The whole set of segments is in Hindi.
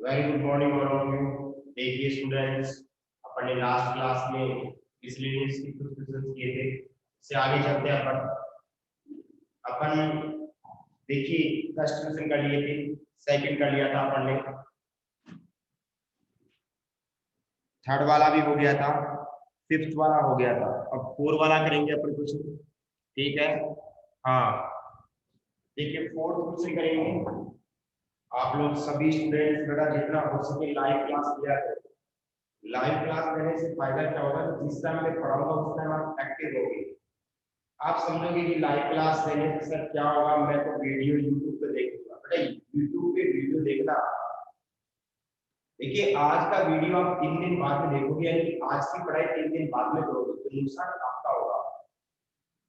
Very good morning all of you. देखिए स्टूडेंट्स, अपन ने लास्ट क्लास में मिसलेनियस की कुछ क्वेश्चंस किए थे। इससे आगे चलते हैं अपन देखिए फर्स्ट क्वेश्चन कर लिए थे, सेकंड कर लिया था अपन ने, थर्ड वाला भी हो गया था, फिफ्थ वाला हो गया था। अब फोर वाला करेंगे अपन क्वेश्चन, ठीक है? हाँ, देखिए फोर्थ क्वेश्चन करेंगे। आप लोग सभी स्टूडेंट्स बेटा जितना हो सके लाइव क्लास लिया करें। लाइव क्लास लेने से फायदा क्या होगा कि जिस टाइम मैं पढ़ाऊंगा उस टाइम आप एक्टिव होगे। आप समझोगे कि लाइव क्लास लेने से सर क्या होगा, मैं तो वीडियो यूट्यूब पे देखूंगा। बेटा यूट्यूब पे वीडियो देखना, देखिए आज का वीडियो आप 3 दिन बाद में देखोगे, यानी आज की पढ़ाई 3 दिन बाद में करोगे तो नुकसान आपका होगा।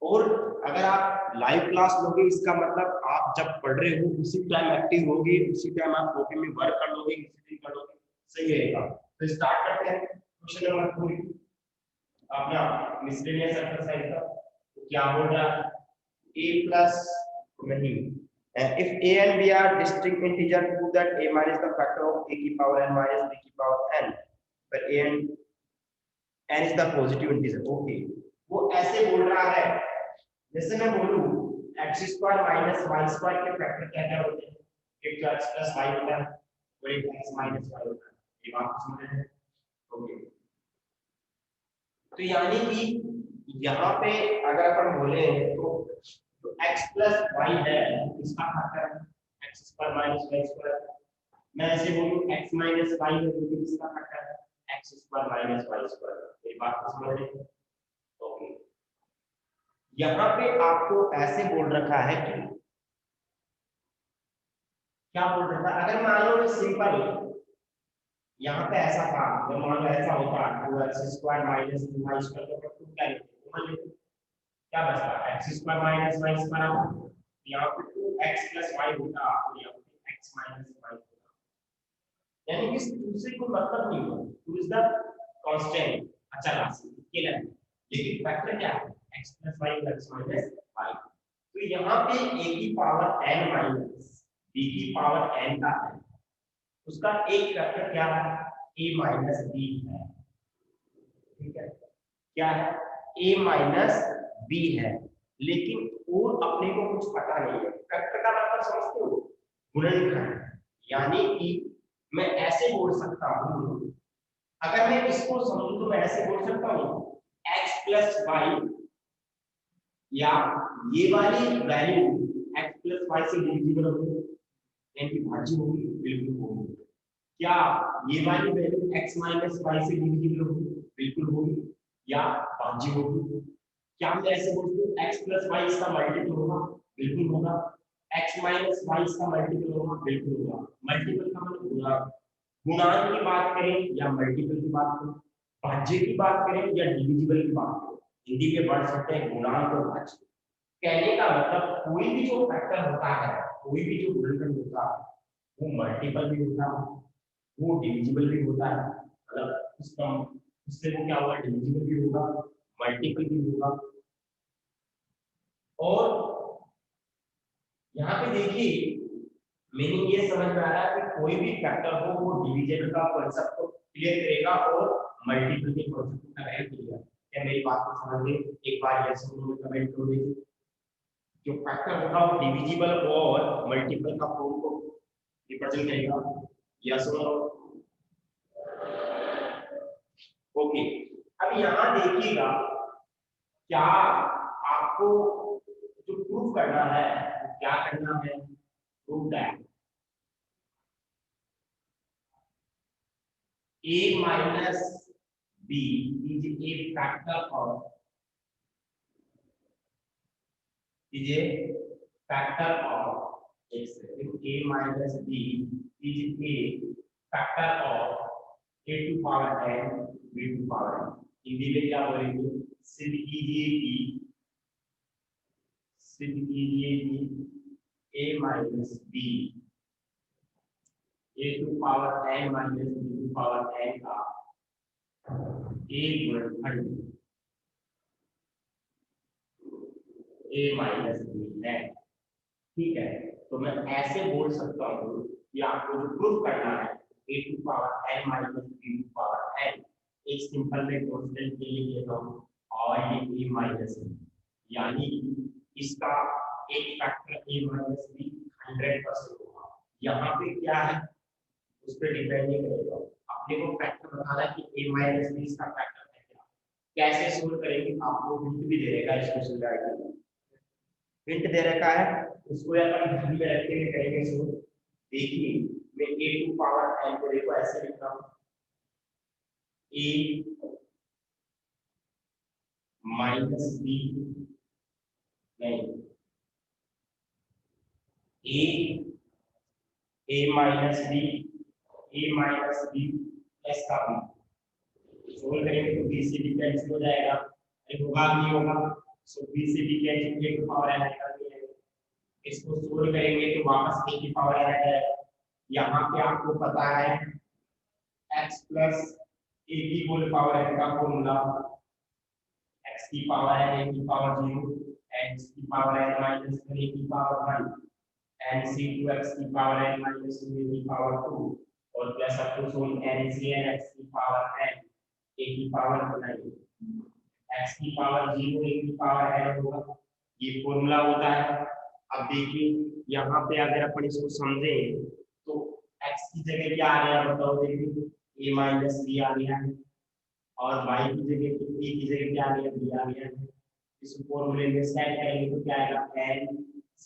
और अगर आप लाइव क्लास लोगे इसका मतलब आप जब पढ़ रहे हो उसी टाइम एक्टिव होगे, उसी टाइम आप कॉपी में वर्क कर लोगे, किसी दिन कर लोगे, सही रहेगा। तो स्टार्ट करते हैं क्वेश्चन नंबर 2 अपना मिसलेनियस एक्सरसाइज का। तो क्या बोल रहा है, a प्लस नहीं, if a and b are distinct integer prove that a minus the factor of a की पावर n minus b की power n, where a and n is the positive integer। Okay, वो ऐसे बोल रहा है जैसे मैं बोलूं x square minus y square के फैक्टर क्या क्या होते हैं। एक तो x प्लस y होता है और एक x माइनस y होता है। ये बात समझ रहे हैं? ओके, तो यानी कि यहाँ पे अगर अपन बोले तो x प्लस वाई है इसका factor x square minus y square. मैं ऐसे बोलूं x माइनस वाई है तो इसका factor x square minus y square. मेरी बात को समझ रहे हैं? ओके, यहाँ पे आपको ऐसे बोल रखा है कि क्या बोल रखा है, अगर मान लो सिंपल यहाँ पे ऐसा था, तो मान लो ऐसा होता 2x square minus y square का फैक्टर क्या लिखते, क्या बचता x square minus y square. यहाँ पे 2x प्लस वाई होता और यहाँ पे x माइनस वाई होता, यानी कि टू से कोई मतलब नहीं होगा। टू इज द कांस्टेंट, अच्छा राशि स्केलर, लेकिन फैक्टर क्या है x plus y plus minus y. तो यहाँ पे a की पावर n माइनस b की पावर n का है, उसका एक फैक्टर क्या है a माइनस b है। ठीक है, क्या है a माइनस b है, लेकिन और अपने को कुछ पता नहीं है। फैक्टर का मतलब समझते हो, गुणनखंड। यानी कि मैं ऐसे बोल सकता हूं, अगर मैं इसको समझूं तो मैं ऐसे बोल सकता हूं x प्लस वाई, या ये वाली वैल्यू x प्लस वाई से डिविजिबल होगी, यानी भाज्य होगी, बिल्कुल होगी। क्या ये वाली वैल्यू x माइनस वाई से डिविजिबल होगी, बिल्कुल होगी, या भाज्य होगी। क्या मैं ऐसे बोलूं x प्लस वाई इसका मल्टीपल होगा, बिल्कुल होगा। x माइनस वाई इसका मल्टीपल होगा, बिल्कुल होगा। मल्टीपल का मतलब गुणा, गुणांक की बात करें या मल्टीपल की बात करें, भाज्य की बात करें या डिविजिबल की बात करें, हिंदी में बढ़ सकते हैं गुणांक और भाज्य। कहने का मतलब कोई भी जो फैक्टर होता है, कोई भी जो गुणनखंड होता है, वो मल्टीपल भी होता है, वो डिविजिबल भी होता है। मतलब उसका उससे वो क्या होगा, डिविजिबल भी होगा, मल्टीपल भी होगा। और यहाँ पे देखिए मीनिंग ये समझ में आ रहा है कि कोई भी फैक्टर हो वो डिवीजन का कांसेप्ट को क्लियर करेगा और मल्टीपल के कांसेप्ट को करेगा। क्या मेरी बात को समझ गए? एक बार यस और नो में कमेंट कर दीजिए। जो फैक्टर होगा वो डिविजिबल और मल्टीपल का फॉर्म को रिप्रेजेंट करेगा, यस और नो। ओके, अब यहाँ देखिएगा, क्या आपको जो प्रूफ करना है क्या करना है, proof that a minus b is a factor of, is a factor of x, a minus b is a factor of a to power n b to power n। Hindi में क्या बोलेंगे, सिद्ध कीजिए कि a minus b a to power n minus b to power n का एक गुणनखंड a माइनस बी है। ठीक है, तो मैं ऐसे बोल सकता हूँ कि आपको जो प्रूफ करना है a to power n minus b to power n. एक सिंपल में कांस्टेंट के लिए लेता हूँ और ये ए माइनस बी, यानी इसका एक फैक्टर ए माइनस बी 100% होगा। यहाँ पे क्या है उस पर डिपेंड नहीं करेगा, अपने को फैक्टर बताना है कि ए माइनस बी इसका फैक्टर है क्या। कैसे सोल्व करेंगे आपको हिंट भी दे देगा इस क्वेश्चन का, हिंट दे रखा है उसको अपन ध्यान में रखते हुए करेंगे सोल्व। देखिए मैं ए टू पावर एन को देखो ऐसे लिख रहा हूँ, ए माइनस बी नहीं, ए माइनस बी, ए माइनस बी प्लस का बी। सोल्व करेंगे तो बी से बी कैंसिल हो जाएगा, अरे होगा नहीं होगा, सो बी से b cancel, a to power n आएगा। इसको सोल्व करेंगे तो वापस ए की पावर एन आ जाएगा। यहाँ पे आपको पता है x प्लस ए की होल पावर एन का फॉर्मूला, x की पावर एन ए की पावर 0, x की पावर एन माइनस ए की power 1, n c two x की पावर एन माइनस ए की पावर 2 और प्लस अप टू सोल एन सी एन एक्स की पावर एन ए की पावर 9, x की पावर 0 ए की पावर एन होगा, ये फॉर्मूला होता है। अब देखिए यहाँ पे अगर अपन इसको समझे तो x की जगह क्या आ गया बताओ, देखिए a माइनस बी आ गया है और y की जगह a की जगह क्या आ गया b आ गया है। इस फॉर्मूले में सेट करेंगे तो क्या आएगा n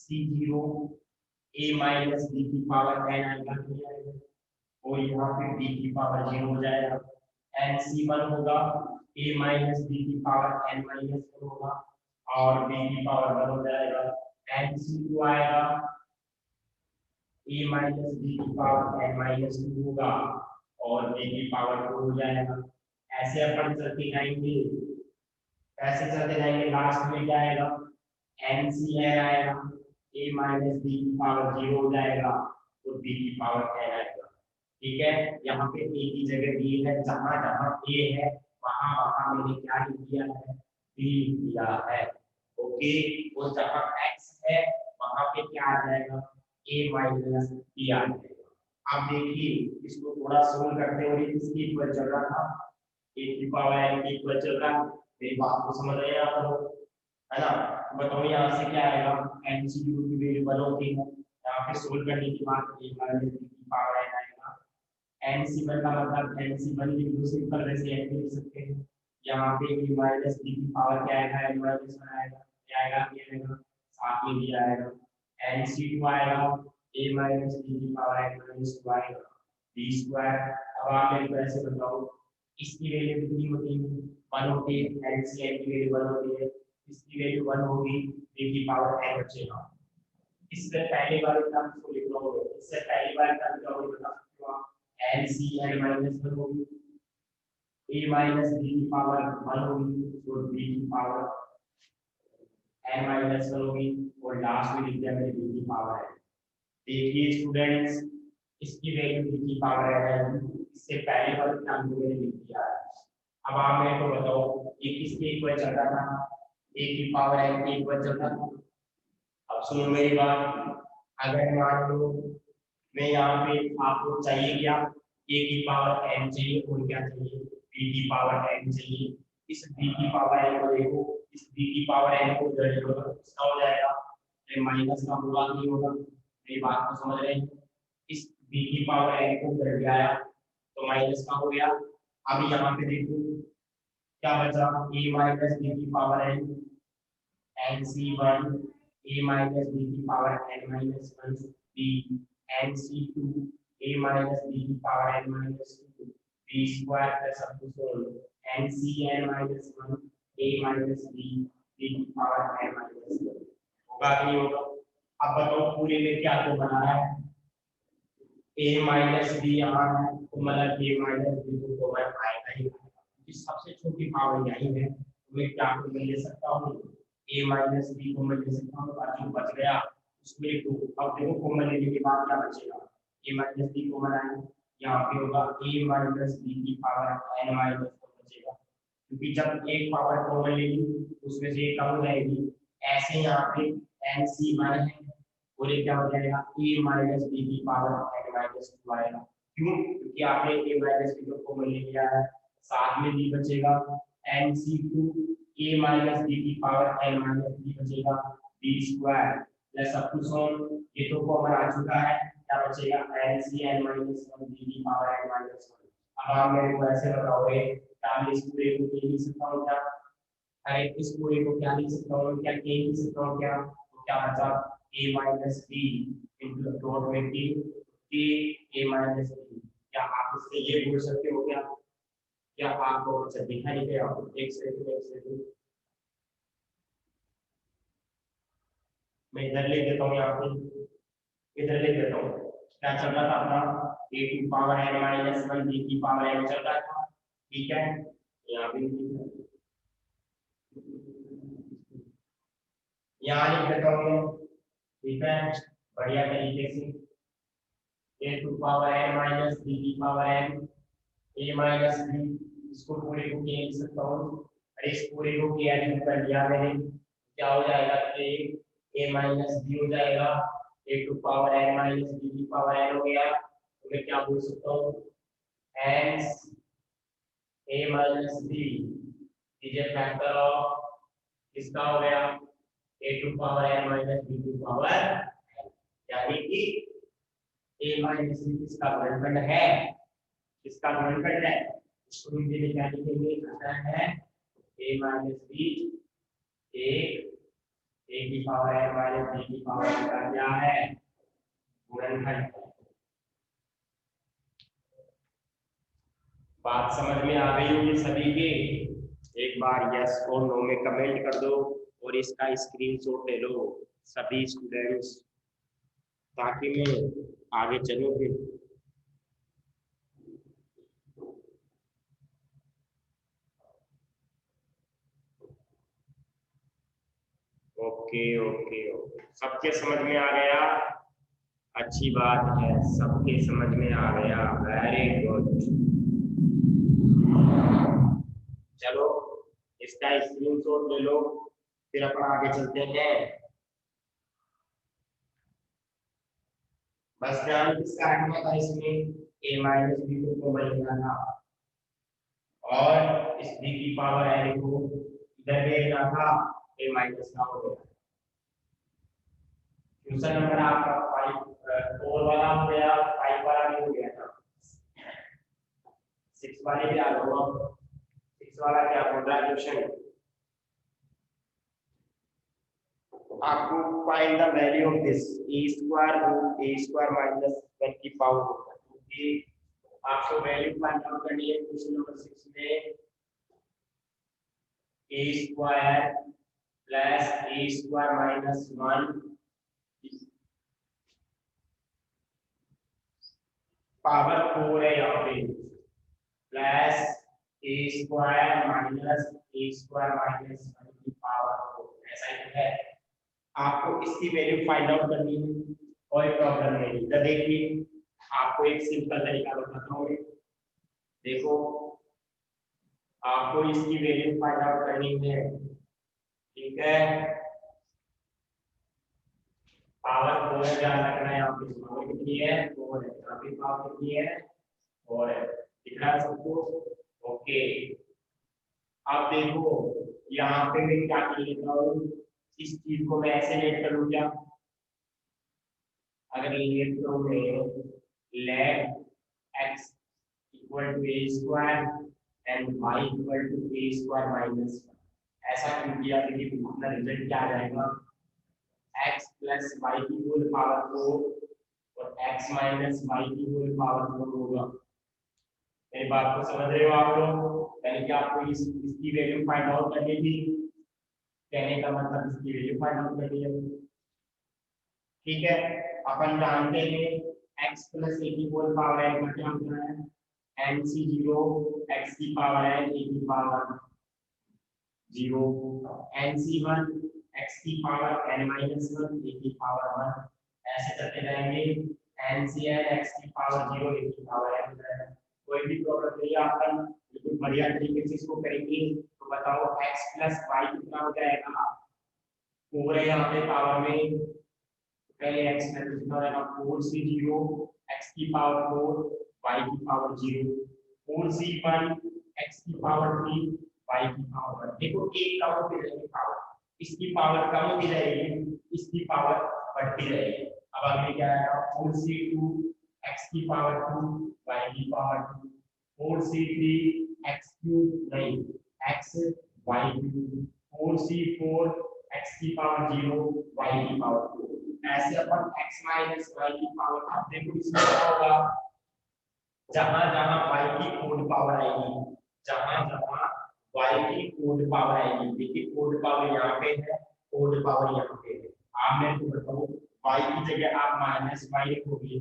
c0 a minus b की पावर n आएगा और यहाँ पे b की पावर 0 हो जाएगा। n c1 होगा a माइनस b की पावर n माइनस 1 होगा और b की पावर 1 हो जाएगा। n c2 आएगा a माइनस b की पावर n माइनस 2 होगा और b की पावर 2 हो जाएगा। ऐसे अपन चलते जाएंगे, ऐसे चलते जाएंगे, लास्ट में क्या आएगा n c n आएगा, a माइनस b की पावर 0 हो जाएगा और b की पावर n आएगा। ठीक है, यहाँ पे a की जगह b है, जहां जहां a है वहां वहां मैंने क्या लिख दिया है b लिख दिया है। ओके, और जहां x है वहां पे क्या आ जाएगा a माइनस b आ जाएगा। अब देखिए इसको थोड़ा सोल्व करते हुए किसकी इक्वल चल रहा था, a की पावर n की इक्वल चल रहा है, मेरी बात को समझ रहे हैं आप लोग, है ना। बताओ यहाँ से क्या आएगा, n की वैल्यू 1 होती है, यहाँ पे सोल्व करने के बाद a माइनस b की पावर n आएगा। n c1 का मतलब n c1 लिख दो, सिंपल वैसे n लिख सकते हैं। यहाँ पे a माइनस b की पावर क्या आएगा n माइनस 1 आएगा, क्या आएगा ये आएगा, साथ में भी आएगा। n c2 आएगा a माइनस b की पावर n माइनस 2 आएगा b स्क्वायर। अब आप मेरे को ऐसे बताओ इसकी वैल्यू कितनी होती है 1 होती है, n c n की वैल्यू 1 होती है, इसकी वैल्यू 1 होगी, b की पावर n बचेगा। इससे पहले वाले टर्म को लिख लो, इससे पहले वाले टर्म क्या होगा बता सकते हो आप, n c n माइनस 1 होगी, a माइनस b की पावर 1 होगी तो b की पावर n माइनस 1 होगी और लास्ट में लिख दिया मैंने b की पावर n। देखिए स्टूडेंट्स इसकी वैल्यू b की पावर n है, इससे पहले वाले टर्म को मैंने लिख दिया है। अब आप मेरे को बताओ ये किसके इक्वल चल रहा था, a की पावर n के इक्वल चल रहा था। अब सुनो मेरी बात, अगर मान लो मैं यहाँ पे आपको चाहिए क्या a की पावर n चाहिए और क्या चाहिए b की पावर n चाहिए, इस b की पावर n को देखो, इस b की पावर n को उधर जोड़ो कितना हो जाएगा, ये माइनस का होगा नहीं होगा, मेरी बात को समझ रहे हैं। इस b की पावर n को उधर ले आया तो माइनस का हो गया। अब यहाँ पे देखो क्या बचा, a माइनस b की power n nc1 a minus b की power n minus 1 b nc2 a minus b की power n minus 2 b square plus up to ncn minus 1 a minus b b की पावर n माइनस 1 होगा कि नहीं होगा। अब बताओ पूरे में क्या तो बना है a माइनस b यहाँ है तो मतलब a माइनस b को कॉमन आएगा ही, सबसे छोटी पावर यही है, तो मैं क्या को ले सकता हूँ a माइनस बी को मैं ले सकता हूँ, और जो बच गया उसमें टू। अब देखो कॉमन लेने के बाद क्या बचेगा, a माइनस बी कॉमन आएगा, यहाँ पे होगा a माइनस बी की पावर n माइनस 1 बचेगा, क्योंकि जब एक पावर कॉमन लेगी उसमें से एक कम हो जाएगी। ऐसे यहाँ पे n c1 है और ये क्या हो जाएगा a माइनस बी की पावर n माइनस 2 आएगा, क्यों? क्योंकि आपने a माइनस b को कॉमन ले लिया है, साथ में b बचेगा nc2 a माइनस b की पावर n माइनस b बचेगा b square plus up to सॉन, ये तो कॉमन आ चुका है, क्या बचेगा nc n माइनस 1 b की पावर n माइनस 1। अब आप मेरे को ऐसे बताओगे क्या मैं इस पूरे को के लिख सकता हूँ क्या? अरे इस पूरे को क्या लिख सकता हूँ, क्या के लिख सकता हूँ क्या? तो क्या बचा a minus b into dot में k a माइनस b। क्या आप इससे ये बोल सकते हो क्या? क्या आपको अच्छा दिखा नहीं गया? एक सेकंड मैं इधर लिख देता हूँ, यहाँ पे इधर लिख देता हूँ। क्या चल रहा था अपना a की पावर n माइनस 1 b की पावर n चल रहा था, ठीक है? यहाँ भी यहाँ लिख देता हूँ, ठीक है, बढ़िया तरीके से a to power n minus b की power n a minus b, इसको पूरे को के लिख सकता हूँ। अरे इस पूरे को के ऐड कर लिया मैंने, क्या हो जाएगा a माइनस b हो जाएगा, a to power n minus b की पावर n हो गया, तो मैं क्या बोल सकता हूँ hence a minus b is a factor of किसका हो गया a to power n minus b की पावर, यानी कि a माइनस b किसका गुणनखंड है, किसका गुणनखंड है, इसको हिंदी में क्या लिखेंगे, आता है a माइनस b एक a की पावर n माइनस b की पावर का क्या है गुणनखंड। बात समझ में आ गई होगी सभी के? एक बार यस और नो में कमेंट कर दो और इसका स्क्रीनशॉट ले लो सभी स्टूडेंट्स, ताकि मैं आगे चलूं फिर। ओके ओके ओके, सबके समझ में आ गया? अच्छी बात है, सबके समझ में आ गया, वेरी गुड। चलो इसका स्क्रीनशॉट ले लो, फिर अपन आगे चलते हैं। बस ध्यान किसका रखना था इसमें, a माइनस बी को कॉमन लेना था और इस b की पावर n को इधर ले लेना था, a माइनस का हो गया। क्वेश्चन नंबर आपका 4 वाला हो गया, 5 वाला भी हो गया था, 6 वाले भी आ गए। 6 वाला क्या बोल रहा है क्वेश्चन, आपको find the value of this a square root a square minus 1 की पावर होगा, क्योंकि आपको वैल्यू फाइंड आउट करनी है क्वेश्चन नंबर 6 में। a square plus a square minus 1 power 4 है यहाँ पे, plus a square minus a square minus 1 की पावर 4, ऐसा ही है। आपको इसकी वैल्यू फाइंड आउट करनी है, कोई प्रॉब्लम नहीं। तो देखिए आपको एक सिंपल तरीका बताता हूँ, देखो आपको इसकी वैल्यू फाइंड आउट करनी है, ठीक है? पावर 4 है, ध्यान रखना है, यहाँ पे पावर कितनी है 4 है, यहाँ पे पावर कितनी है 4 है, दिख रहा है सबको? ओके, अब देखो यहाँ पे मैं क्या कर लेता हूँ, इस चीज को मैं ऐसे लेट करूँ क्या, अगर लेट करूँ मैं let x equal to a square and y equal to a square minus 1, ऐसा क्यों किया? देखिए अपना रिजल्ट क्या आ जाएगा, x प्लस y की होल पावर 4 और x माइनस y की होल पावर 4 होगा। मेरी बात को समझ रहे हो आप लोग? यानी कि आपको इसकी वैल्यू फाइंड आउट करनी थी, कहने का मतलब इसकी वैल्यू फाइंड आउट करनी है, ठीक है? अपन जानते हैं x प्लस a की होल पावर n का क्या होता है, nc0 x की पावर n a की पावर 0, nc1 x की पावर n माइनस 1 a की पावर 1, ऐसे करते जाएंगे ncn x की पावर 0 a की पावर n। कोई भी प्रॉब्लम नहीं है, अपन बिल्कुल बढ़िया तरीके से इसको करेंगे। तो बताओ x प्लस y कितना हो जाएगा, 4 है यहाँ पे पावर में, पहले x में कितना रहेगा 4 से 0 x की पावर 4 y की पावर 0, 4c1 x की पावर 3 y की पावर 1। देखो एक कम होती रहेगी पावर, इसकी पावर कम होती रहेगी, इसकी पावर बढ़ती रहेगी। अब आगे क्या आएगा, 4c2 x की पावर 2 y की पावर 2, 4c3 x क्यूब नहीं x y cube, 4c4 x की पावर 0 y की पावर 2। ऐसे अपन x माइनस y की पावर, अब देखो इसमें क्या होगा, जहां जहां y की ओड पावर आएगी, जहां जहां y की ओड पावर आएगी, देखिए ओड पावर यहाँ पे है, ओड पावर यहाँ पे है। आप मेरे को बताओ y की जगह आप माइनस y लिखोगे,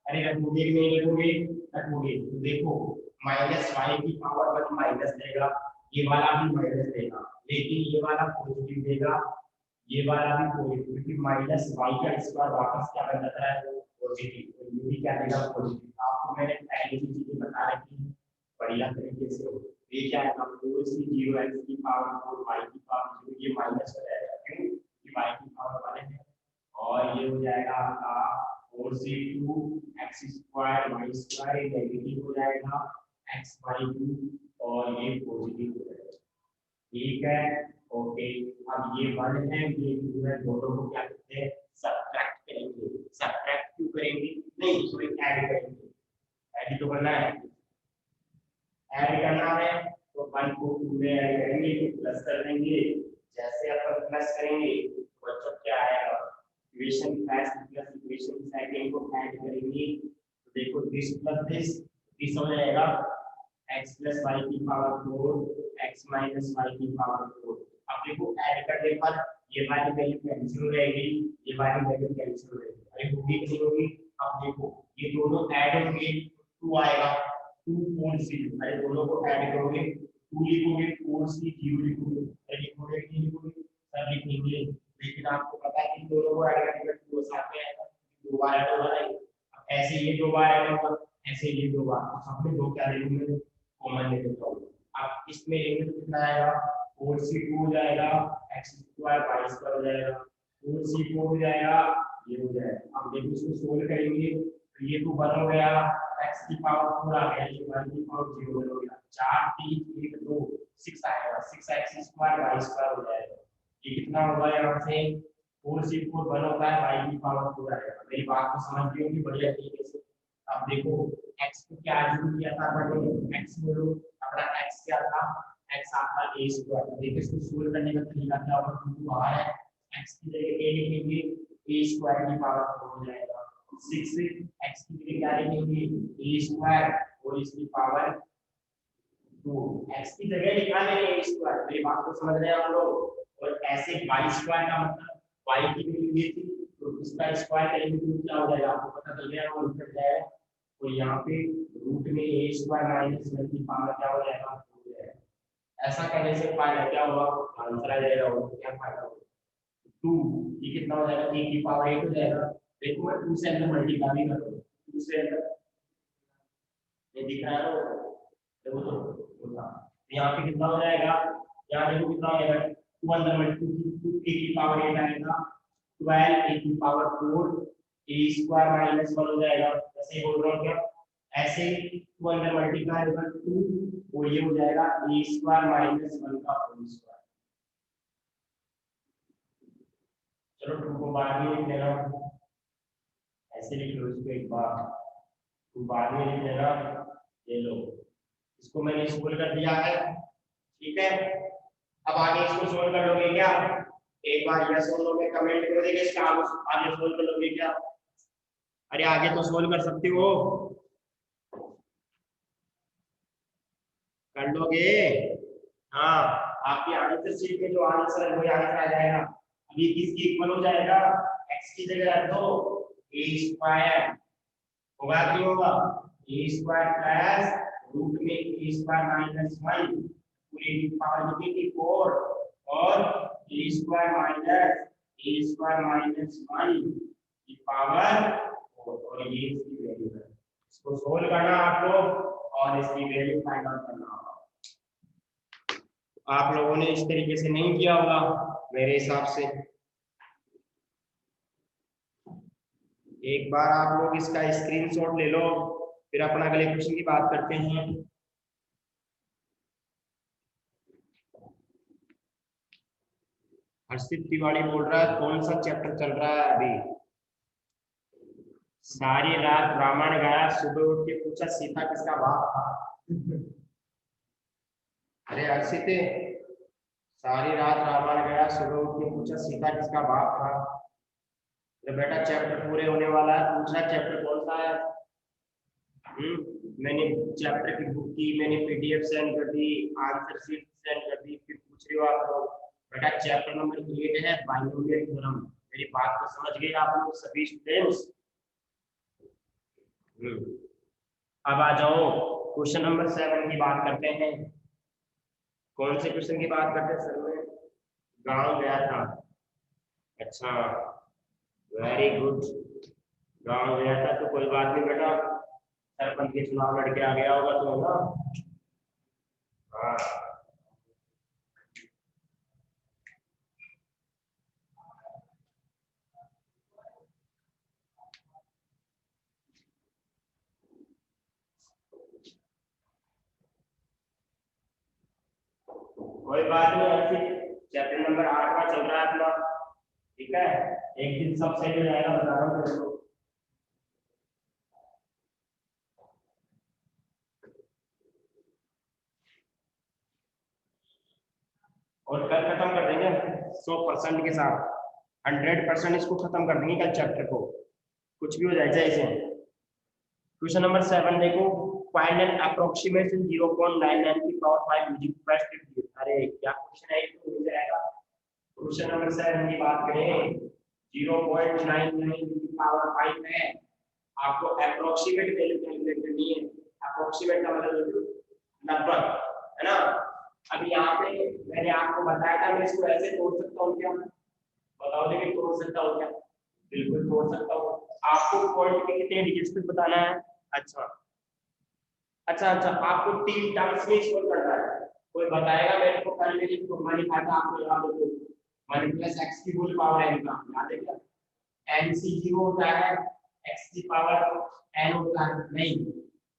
अरे रखोगे कि नहीं लिखोगे, रखोगे। तो देखो माइनस y की पावर 1 माइनस देगा, ये वाला भी माइनस देगा, लेकिन ये वाला पॉजिटिव देगा, ये वाला भी पॉजिटिव, क्योंकि माइनस y का स्क्वायर वापस क्या बन जाता है, पॉजिटिव। तो ये भी क्या देगा, पॉजिटिव। आपको मैंने पहले ही चीजें बता रखी है बढ़िया तरीके से। ये क्या है, 4c0 x की पावर 4 y की पावर 0, ये माइनस हो जाएगा क्यों, कि y की पावर वाले हैं। और ये हो जाएगा आपका 4c2 x square y square, ये नेगेटिव हो जाएगा x y क्यूब और ये पॉजिटिव हो जाएगा। ठीक है, ओके। अब ये 1 है, ये 2 है, दोनों को क्या करते हैं, सब्ट्रैक्ट करेंगे। सब्ट्रैक्ट क्यों करेंगे, नहीं सॉरी ऐड करेंगे, ऐड तो करना है, ऐड करना है तो 1 को 2 में ऐड करेंगे तो प्लस कर देंगे। जैसे अपन प्लस करेंगे तो बच्चों क्या आएगा, equation first plus equation second को ऐड करेंगे तो देखो दिस प्लस दिस हो जाएगा x प्लस y की पावर 4 x माइनस y की पावर 4। अब देखो ऐड करने पर ये वाली वैल्यू कैंसिल हो जाएगी, ये वाली वैल्यू कैंसिल हो जाएगी, अरे होगी कि नहीं होगी। अब देखो ये दोनों ऐड होंगे 2 आएगा, 2 4c, अरे दोनों को ऐड करोगे 2 लिखोगे 4c 0 लिखोगे, अरे लिखोगे कि नहीं लिखोगे, सब लिखेंगे। लेकिन आपको पता है कि दोनों को ऐड करने पर 2 साथ में आएगा, 2 बार ऐड होगा नहीं। अब ऐसे ये 2 बार ऐड होगा, ऐसे ये 2 बार, सब में 2 क्या लेंगे, कॉमन ले लेता हूं। अब इसमें लिमिट कितना आएगा, 4c2 हो जाएगा, x स्क्वायर y स्क्वायर हो जाएगा, 4c4 हो जाएगा, ये हो जाएगा। अब देखो इसको सोल्व करेंगे तो ये तो 1 हो गया, x की पावर 4 आ गया, ये 1 की पावर 0 हो गया, 4 3 1 2 6 आएगा, 6x स्क्वायर y स्क्वायर हो जाएगा। ये कितना होगा, यहाँ से 4c4 1 होता है, y की पावर 4 आएगा। मेरी बात को समझ गए होंगे बढ़िया तरीके से। अब देखो x को क्या यूज किया था मैंने, x बोलो अपना x क्या था, x आपका a स्क्वायर। देखिए इसको सोल्व करने का तरीका क्या होगा, क्योंकि बाहर है, x की जगह a लिखेंगे, a स्क्वायर की पावर 4 हो जाएगा, 6 x की जगह क्या लिखेंगे, a स्क्वायर और इसकी पावर 2, x की जगह लिखा मैंने a स्क्वायर, मेरी बात को समझ रहे हैं आप लोग। और ऐसे y स्क्वायर का मतलब y की वैल्यू ये थी तो इसका स्क्वायर करेंगे तो क्या हो जाएगा, आपको पता चल गया, वो निकल जाएगा। तो यहाँ पे रूट में a स्क्वायर माइनस 1 की पावर क्या हो जाएगा, हो जाएगा। ऐसा करने से फायदा क्या होगा, आंसर आ जाएगा, वो क्या फायदा होगा, 2, ये कितना हो जाएगा, a की पावर 8 हो जाएगा। देखो मैं 2 से अंदर मल्टीप्लाई कर रहा हूं, 2 से अंदर ये दिख रहा है, देखो तो यहाँ पे कितना हो जाएगा, यहाँ देखो कितना हो जाएगा, 2 अंदर मल्टीप्लाई, 2 a की पावर 8 आएगा, 12 a की पावर 4 a स्क्वायर माइनस 1 हो जाएगा। ऐसे बोल रहा हूँ क्या, ऐसे 2 अंदर मल्टीप्लाई होगा 2 और ये हो जाएगा a स्क्वायर माइनस 1 का होल स्क्वायर। चलो 2 को बाद में लिख लेना, ऐसे लिख लो इसको एक बार, 2 बाद में लिख लेना, ये लो इसको मैंने सोल्व कर दिया है, ठीक है। अब आगे इसको सोल्व कर लोगे क्या, एक बार यस और नो में कमेंट करो, देखिए इसका आगे सोल्व कर लोगे क्या, अरे आगे तो सोल्व कर सकते हो, कर लोगे। हाँ आपके आंसर शीट में जो आंसर है वो आंसर आ जाएगा। अभी किसकी इक्वल हो जाएगा, x की जगह रख दो a स्क्वायर होगा, क्यों होगा, a स्क्वायर प्लस रूट में a स्क्वायर माइनस 1 पूरी की पावर कितनी 4 और a square minus a square minus 1 की पावर 4 और ये इसकी वैल्यू है। इसको सोल्व करना आपको और इसकी वैल्यू फाइंड आउट करना होगा। आप लोगों ने इस तरीके से नहीं किया होगा मेरे हिसाब से। एक बार आप लोग इसका स्क्रीनशॉट ले लो फिर अपन अगले क्वेश्चन की बात करते हैं। हर्षित तिवारी बोल रहा है कौन सा चैप्टर चल रहा है अभी? सारी रात रामायण गाया, सुबह उठ के पूछा सीता किसका बाप था। अरे हर्षित, सारी रात रामायण गाया, सुबह उठ के पूछा सीता किसका बाप था। तो बेटा चैप्टर पूरे होने वाला है, पूछना चैप्टर कौन सा है। मैंने चैप्टर की बुक की, मैंने पीडीएफ सेंड कर दी, आंसर शीट सेंड कर दी, फिर पूछ रहे हो आप लोग। बेटा चैप्टर नंबर 8 है बाइनोमियल थ्योरम। मेरी बात को समझ गए आप लोग सभी स्टूडेंट्स? अब आ जाओ क्वेश्चन नंबर 7 की बात करते हैं। कौन से क्वेश्चन की बात करते हैं सर? में गांव गया था। अच्छा, वेरी गुड। गांव गया था तो कोई बात नहीं बेटा, सरपंच के चुनाव लड़के आ गया होगा तो ना। हाँ, कोई बात नहीं, ऐसी चैप्टर नंबर 8 का चल रहा है अपना। ठीक है, एक दिन सब सही हो जाएगा, बता रहा हूँ तेरे को। और कल खत्म कर देंगे 100% के साथ, 100% इसको खत्म कर देंगे कल चैप्टर को, कुछ भी हो जाए जैसे। क्वेश्चन नंबर 7 देखो, फाइंड एन अप्रोक्सीमेशन 0.99 की पावर 5 यूजिंग फर्स्ट डिग्री। अरे क्या क्वेश्चन है, ये तो हो जाएगा। क्वेश्चन नंबर 7 की बात करें, 0.99 की पावर 5 है, आपको अप्रोक्सीमेट वैल्यू कैलकुलेट करनी है। अप्रोक्सीमेट का मतलब लगभग, है ना। अब यहाँ पे मैंने आपको बताया था मैं इसको ऐसे तोड़ सकता हूँ क्या? बताओ लेकिन तोड़ सकता हूँ क्या? बिल्कुल तोड़ सकता हूँ। आपको पॉइंट के कितने डिजिट्स तक बताना है? अच्छा अच्छा अच्छा, आपको 3 टर्म्स में इसको करना है। कोई बताएगा मेरे को? कल मेरी फॉर्मूला लिखा था, आपको याद हो तो 1 + x की होल पावर n का, याद है क्या? n c 0 होता है, x की पावर n होता है, नहीं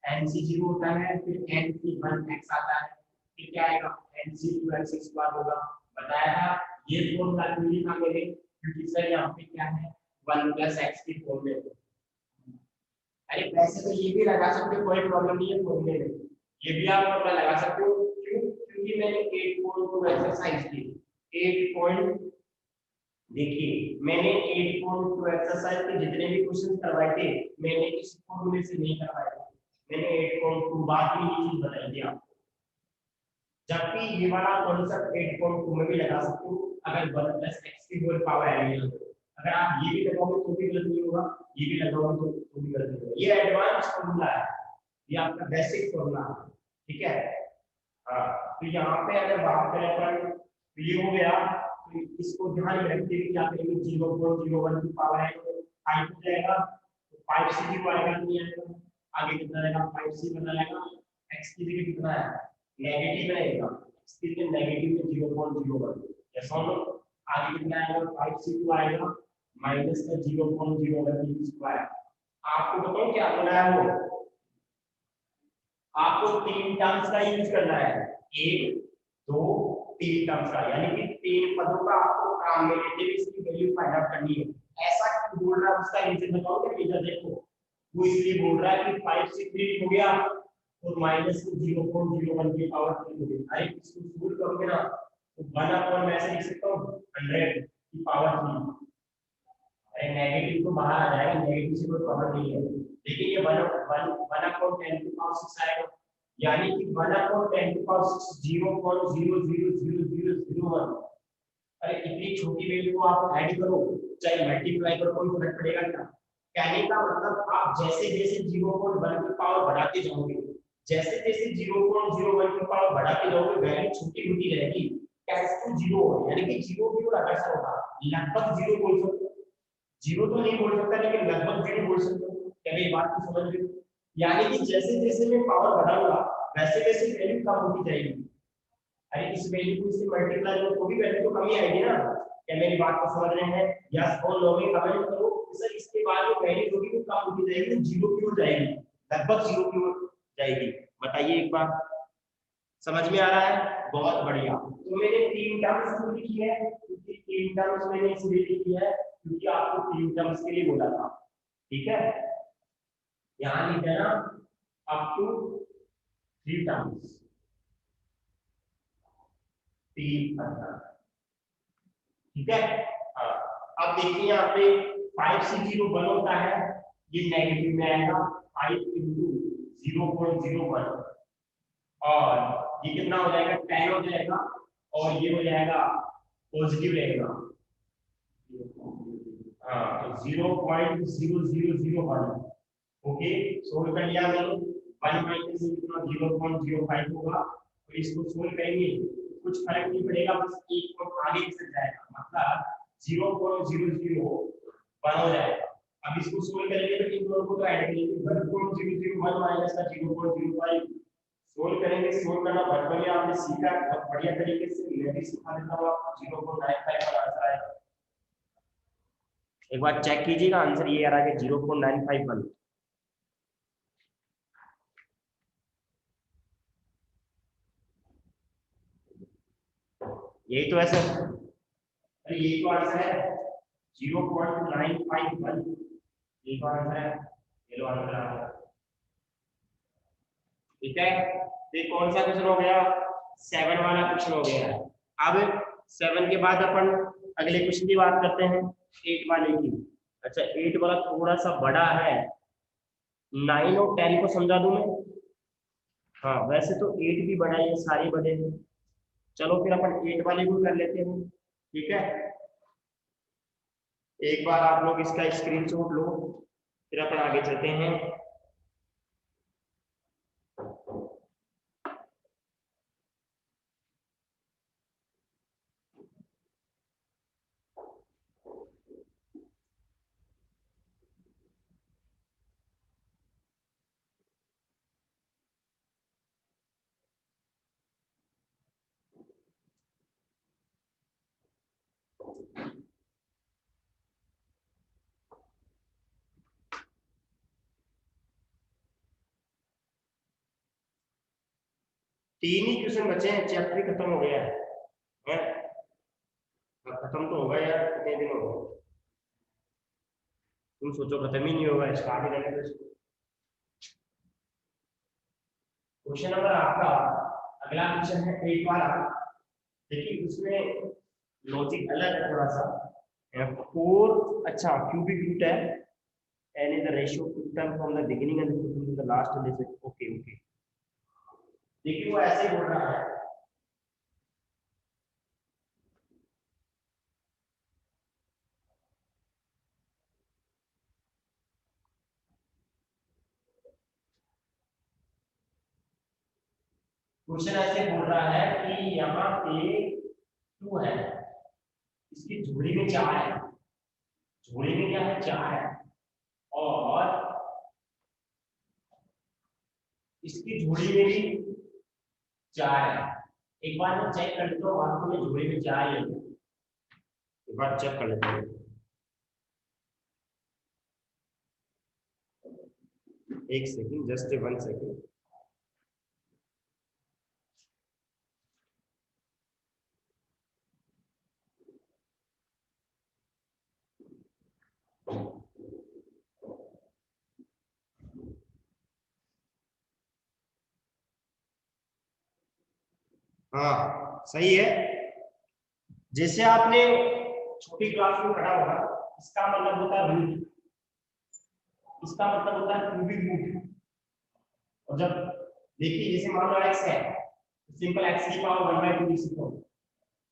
n c 0 होता है, फिर n c 1 x आता है, फिर क्या आएगा n c 2 x स्क्वायर होगा। बताया था ये फॉर्मूला क्यों लिखा मैंने? क्योंकि सर यहाँ पे क्या है 1 + x की फॉर्म में। अरे वैसे तो ये भी लगा सकते हो, कोई प्रॉब्लम नहीं है फॉर्मूले में, ये भी आप फॉर्मूला लगा सकते हो। क्यों? क्योंकि मैंने 8.2 एक्सरसाइज की, 8 पॉइंट, देखिए मैंने 8.2 एक्सरसाइज के जितने भी क्वेश्चन करवाए थे मैंने इस फॉर्मूले से नहीं करवाए थे, मैंने 8.2 बाद में ये चीज बताई थी आपको। जबकि ये वाला कॉन्सेप्ट 8.2 में भी लगा सकते हो अगर 1 + x की होल पावर n है। अगर आप ये भी लगाओगे तो भी गलत नहीं होगा, ये भी लगाओगे तो भी गलत नहीं होगा। ये एडवांस फॉर्मूला है, ये आपका बेसिक फॉर्मूला है, ठीक है। हाँ, तो यहाँ पे अगर बात करें अपन, तो ये हो गया। तो इसको ध्यान में रखते हुए क्या करेंगे, 0.01 की पावर है तो 5 हो जाएगा, तो 5 से भी आएगा नहीं आएगा, आगे कितना रहेगा 5 से बना रहेगा, x की जगह कितना है नेगेटिव रहेगा, x की जगह नेगेटिव में 0.01, ऐसा लो। आगे कितना आएगा 5 से 2 आएगा माइनस का 0.01 स्क्वायर। आपको बताओ क्या होना है वो, आपको 3 टर्म्स का यूज करना है, 1 2 3 टर्म्स का, यानी कि 3 पदों का आपको काम में लेते हुए इसकी वैल्यू फाइंड आउट करनी है। ऐसा क्यों बोल रहा है उसका रीजन बताओ क्या रीजन? देखो वो इसलिए बोल रहा है कि 5 से 3 हो गया और माइनस 0.01 की पावर 3 हो गई। अरे इसको सोल्व करोगे ना तो 1/, मैं ऐसे लिख सकता हूं 100 की पावर 3। अरे नेगेटिव तो बाहर आ जाएगा, नेगेटिव से कोई प्रॉब्लम नहीं है, लेकिन ये 1/10⁶ आएगा, यानी कि 1/10⁶ 0.000001। अरे इतनी छोटी वैल्यू को आप ऐड करो चाहे मल्टीप्लाई करो, कोई फर्क पड़ेगा क्या? कहने का मतलब आप जैसे जैसे 0.1 की पावर बढ़ाते जाओगे, जैसे जैसे 0.01 की पावर बढ़ाते जाओगे वैल्यू छोटी होती रहेगी, टेंस टू 0, यानी कि 0 की ओर अग्रसर होगा। लगभग 0 बोल सकते हो, 0 तो नहीं बोल सकता लेकिन लगभग 0 बोल सकते हो। क्या ये बात को समझ रहे हो? यानी कि जैसे जैसे मैं पावर बढ़ाऊंगा वैसे वैसे वैल्यू कम होती जाएगी। अरे इस वैल्यू को इससे मल्टीप्लाई करो तो भी वैल्यू तो कम ही आएगी ना। क्या मेरी बात को समझ रहे हैं? यस और नो में कमेंट करो सर, इसके बाद जो वैल्यू होगी वो कम होती जाएगी, 0 की हो जाएगी। लगभग 0 की ओर जाएगी। बताइए एक बार, समझ में आ रहा है? बहुत बढ़िया। तो मैंने 3 टर्म्स लिखी है, क्योंकि 3 टर्म्स मैंने इसलिए लिखी है क्योंकि आपको 3 टर्म्स के लिए बोला था। ठीक है, यहाँ लिख देना अप टू 3 टर्म्स, 3 टर्म्स। ठीक है, हाँ। अब देखिए यहाँ पे 5 से 0 1 होता है, ये नेगेटिव में आएगा 5 इंटू 0.01, और ये कितना हो जाएगा 10 हो जाएगा, और ये हो जाएगा पॉजिटिव रहेगा। हाँ, तो 0.0001। ओके, सोल्व कर लिया मैंने। 1 माइनस कितना 0.05 होगा, तो इसको सोल्व करेंगे कुछ फर्क नहीं पड़ेगा, बस एक को आगे खिसक जाएगा, मतलब 0.001 हो जाएगा। अब इसको सोल्व करेंगे तो इन दोनों को तो ऐड करेंगे, 1.001 माइनस का 0.05 सोल्व करेंगे। सोल्व करना बहुत बढ़िया आपने सीखा, बहुत बढ़िया तरीके से। मैं भी सिखा देता हूँ आपको। 0.95 का आंसर आएगा। एक बार चेक कीजिएगा, आंसर ये आ रहा है 0.951। यही तो ऐसे, अरे यही तो आंसर है 0.951, यही तो आंसर है। ये लो आंसर आ गया। ठीक है, तो ये कौन सा क्वेश्चन हो गया? 7 वाला क्वेश्चन हो गया। अब 7 के बाद अपन अगले क्वेश्चन की बात करते हैं, 8 वाले की। अच्छा, 8 वाला थोड़ा सा बड़ा है, 9 और 10 को समझा दूं मैं? हाँ, वैसे तो 8 भी बड़ा है, सारे बड़े हैं। चलो फिर अपन 8 वाले को कर लेते हैं। ठीक है, एक बार आप लोग इसका स्क्रीनशॉट लो, फिर अपन आगे चलते हैं। तीन ही क्वेश्चन बचे हैं, चैप्टर ही खत्म हो गया है। अब खत्म तो होगा यार, कितने दिन हो गए? तुम सोचो खत्म ही नहीं होगा, स्टार्ट ही रहने दो इसको। क्वेश्चन नंबर आपका अगला क्वेश्चन है 8 वाला। देखिए उसमें लॉजिक अलग है थोड़ा सा। 4, अच्छा क्यूबिक रूट है, n is the ratio of term from the beginning and to the last digit. Okay okay, देखिए वो ऐसे बोल रहा है, क्वेश्चन ऐसे बोल रहा है कि यहाँ पे 2 है, इसकी जोड़ी में 4 है, जोड़ी में क्या है 4 है, और इसकी जोड़ी में भी 4 है। एक बार मैं चेक कर लेता हूँ वास्तव में जोड़ी में 4 है, एक बार चेक कर लेते हैं। एक सेकंड, जस्ट 1 सेकंड। हाँ सही है, जैसे आपने छोटी क्लास में पढ़ा होगा, इसका मतलब होता है रूट, इसका मतलब होता है क्यूबिक रूट। और जब देखिए जैसे मान लो x है, तो सिंपल x की पावर 1/2 लिख सकते हो,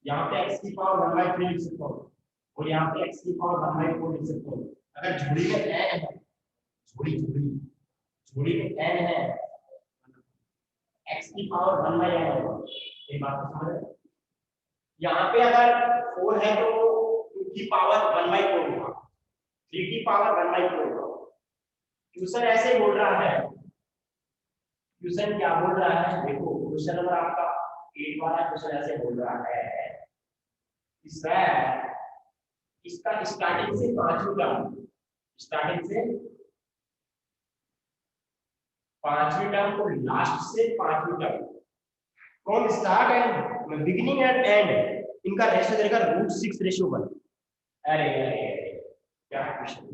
यहाँ पे x की पावर 1/3 लिख सकते हो, और यहाँ पे x की पावर 1/4 लिख सकते हो। अगर जोड़ी में n है, जोड़ी जोड़ी जोड़ी में n है, x की पावर 1/n होगा। ये बात तो समझ रहे? यहाँ पे अगर 4 है तो 2 की पावर 1/4 होगा, 3 की पावर 1/4 होगा। क्वेश्चन ऐसे बोल रहा है, क्वेश्चन क्या बोल रहा है देखो, क्वेश्चन नंबर आपका 8 वाला क्वेश्चन ऐसे बोल रहा है, इसका स्टार्टिंग से 5 टर्म, स्टार्टिंग से पांचवी टर्म को लास्ट से पांचवी term from start and beginning and and इनका रेशियो देगा √6:1। अरे अरे क्या क्वेश्चन।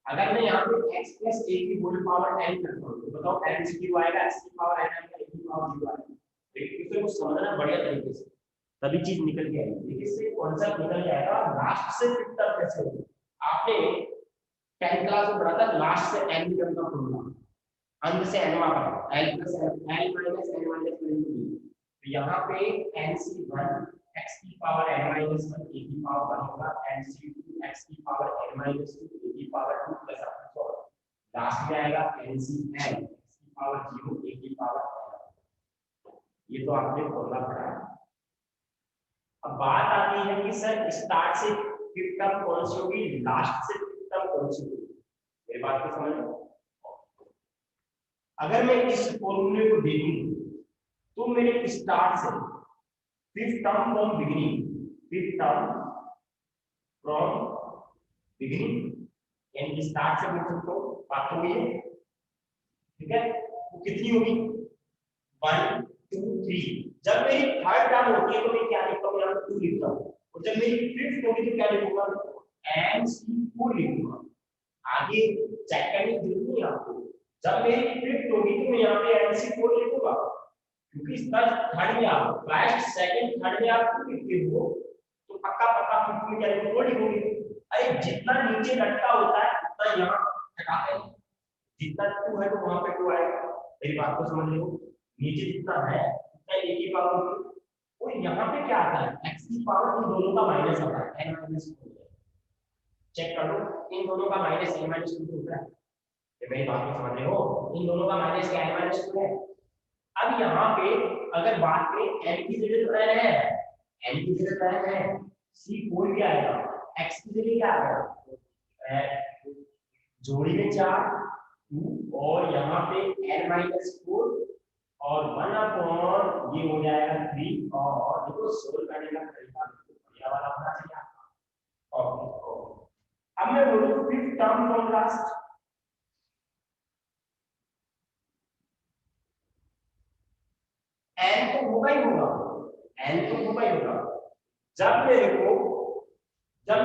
अगर मैं यहाँ पे x + a की होल पावर n करता हूँ तो बताओ n से क्यों आएगा, x की पावर n आएगा, a की पावर 0 आएगा। लेकिन इसे कुछ समझना बढ़िया तरीके से तभी चीज निकल के आएगी। देखिए इससे कॉन्सेप्ट निकल जाएगा लास्ट से फिफ्थ तक कैसे होगा। आपने 10th क्लास में पढ़ा था लास्ट से n की टर्म का फॉर्मूला, अंत से n मापा l + n - n - 1। तो यहाँ पे nc1 x की पावर n - 1 a की पावर 1 होगा, nc2 x की पावर n - 2 a की पावर 2 प्लस आपको लास्ट में आएगा ncn x की पावर 0 a की पावर 1। ये तो आपने फॉर्मूला पढ़ा है। अब बात आती है कि सर स्टार्ट से फिफ्थ टर्म कौन सी होगी, लास्ट से फिफ्थ टर्म कौन सी होगी। मेरी बात को समझ लो। अगर मैं इस फॉर्मूले को देखूं तो मेरे स्टार्ट से fifth term from beginning, fifth term from beginning यानी स्टार्ट से मैं तो बात हो गई है, ठीक है। वो कितनी होगी 1 2 3। जब मेरी थर्ड टर्म होती है तो मैं क्या लिखता हूँ, यहाँ पे 2 लिखता हूँ। और जब मेरी फिफ्थ होगी तो क्या लिखूंगा, nc4 लिखूंगा। आगे चेक करने की जरूरत नहीं आपको। जब मेरी फिफ्थ होगी तो मैं यहाँ पे nc4 लिखूंगा, क्योंकि थर्ड में आप फर्स्ट सेकंड थर्ड में आप 2 लिखते हो तो पक्का पक्का फिफ्थ में क्या लिखोगे, 4 लिखोगे। अरे जितना नीचे लटका होता है उतना यहाँ हटाते हैं, जितना 2 है तो वहां पे 2 आएगा। मेरी बात को समझ लो, नीचे जितना है उतना a की पावर होगी। और यहाँ पे क्या आता है, x की पावर इन दोनों का माइनस आता है, n - 2। चेक कर लो, इन दोनों का माइनस n - 2 होता है। ये मेरी बात को समझ रहे हो, इन दोनों का माइनस क्या n - 2 है। अब यहाँ पे अगर बात करें n की जगह तो n है, n की जगह तो n है, c4 भी आएगा, x की जगह क्या आएगा, जोड़ी में 4 2 और यहाँ पे n - 4 और 1 ये हो जाएगा 3। और देखो सोल्व करने का तरीका बढ़िया वाला होना चाहिए आपका। ओके अब मैं बोलूं fifth term from last, n तो होगा ही होगा, n तो होगा ही होगा। जब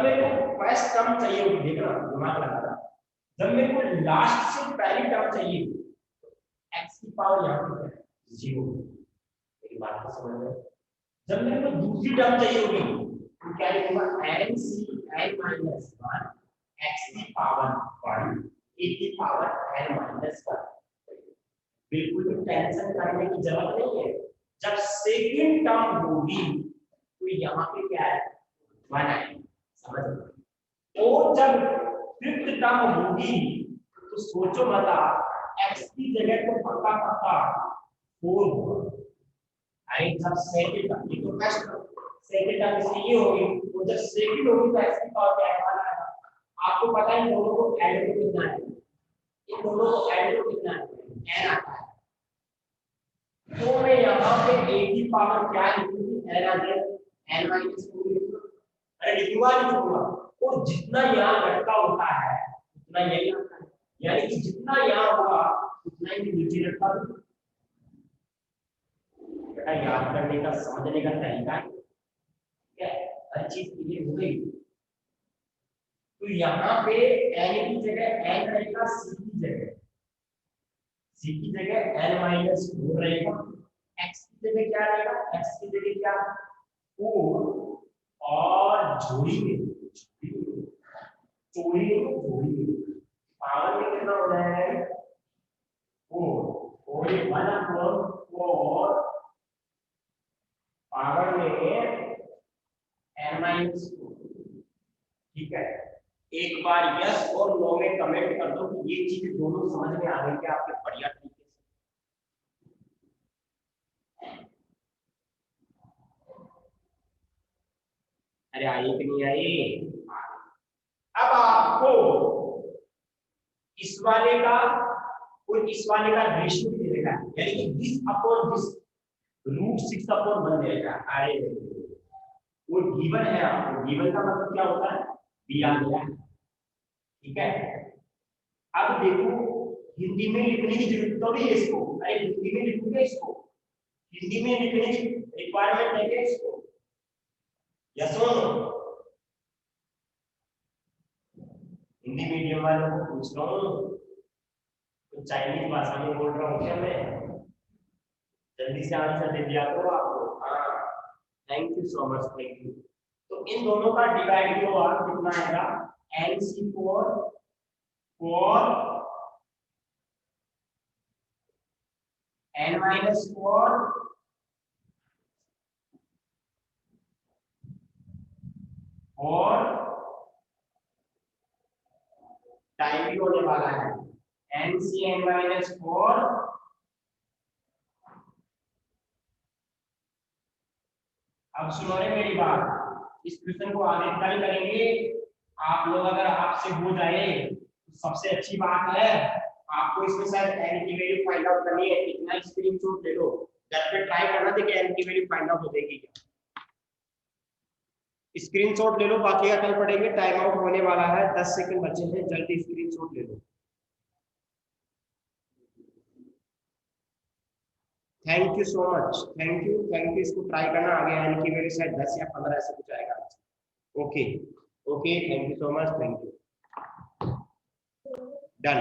मेरे को फर्स्ट टर्म चाहिए होगी, देखना दिमाग लगाना, जब मेरे को लास्ट से पहली टर्म चाहिए तो x की पावर यहाँ पे है 0। मेरी बात को समझ रहे हो। जब मेरे को दूसरी टर्म चाहिए होगी तो क्या लिखूंगा, n - 1 x की पावर 1 a की पावर n - 1। बिल्कुल भी टेंशन करने की जरूरत नहीं है। जब सेकंड टर्म होगी तो यहाँ पे क्या है 1 आएगा, समझ लो। और जब फिफ्थ टर्म होगी तो सोचो मत x की जगह तो पक्का पक्का 4 होगा। अरे जब सेकंड टर्म, ये तो फर्स्ट टर्म, सेकंड टर्म इसकी ये होगी, और जब सेकंड होगी तो x की पावर क्या आएगा, आपको पता है इन दोनों को ऐड करके कितना है, इन दोनों को ऐड करके कितना है n आता है। तो मैं यहाँ पे a की पावर क्या लिखूंगी, n आ जाए n - 2 लिखूंगा। अरे लिखूंगा और जितना यहाँ लटका होता है उतना यही आता है, यानी कि जितना यहाँ होगा उतना ही नीचे लटका होगा। बेटा याद करने का समझने का तरीका है, ठीक है, हर चीज क्लियर हो गई। तो यहाँ पे n की जगह n रहेगा, c की जगह n - 4 रहेगा, x की जगह क्या रहेगा, x की जगह क्या 4 और जोड़ी में पावर में कितना हो जाएगा 4 और 1/4 पावर में n - 4। ठीक है, एक बार यस और नो में कमेंट कर दो कि ये चीज दोनों समझ में आ गई क्या आपके बढ़िया तरीके से। अरे आई कि नहीं आई। अब आपको इस वाले का और इस वाले का रेशियो भी देगा, यानी कि दिस अपॉन दिस √6/1 देगा। अरे वो गिवन है, आपको गिवन का मतलब क्या होता है, दिया गया है, ठीक है। अब देखो हिंदी में लिखने की जरूरत थोड़ी है इसको, अरे हिंदी में लिखूंगा इसको, हिंदी में लिखने की रिक्वायरमेंट है क्या इसको? यस और नो? हिंदी मीडियम वालों को पूछ रहा हूँ, तो चाइनीज भाषा में बोल रहा हूँ क्या मैं? जल्दी से आंसर दे दिया करो आपको। हाँ, thank you so much, thank you. तो इन दोनों का डिवाइड जो आप कितना आएगा, NC4 4 n-4 और टाइम भी होने वाला है NCn-4। अब सुनो रे मेरी बात, इस क्वेश्चन को आगे कल करेंगे। आप लोग अगर आपसे हो जाए तो सबसे अच्छी बात है, आपको इसमें शायद n की वैल्यू फाइंड आउट करनी है। इतना स्क्रीनशॉट ले लो, घर पे ट्राई करना, देखिए n की वैल्यू फाइंड आउट हो जाएगी क्या। स्क्रीनशॉट ले लो, बाकी का कल पढ़ेंगे। टाइम आउट होने वाला है, 10 सेकंड बचे हैं, जल्दी स्क्रीनशॉट ले लो। Thank you so much, thank you, thank you. इसको ट्राई करना, आगे n की वैल्यू शायद 10 या 15 ऐसे कुछ आएगा। Okay okay, thank you so much, thank you, done.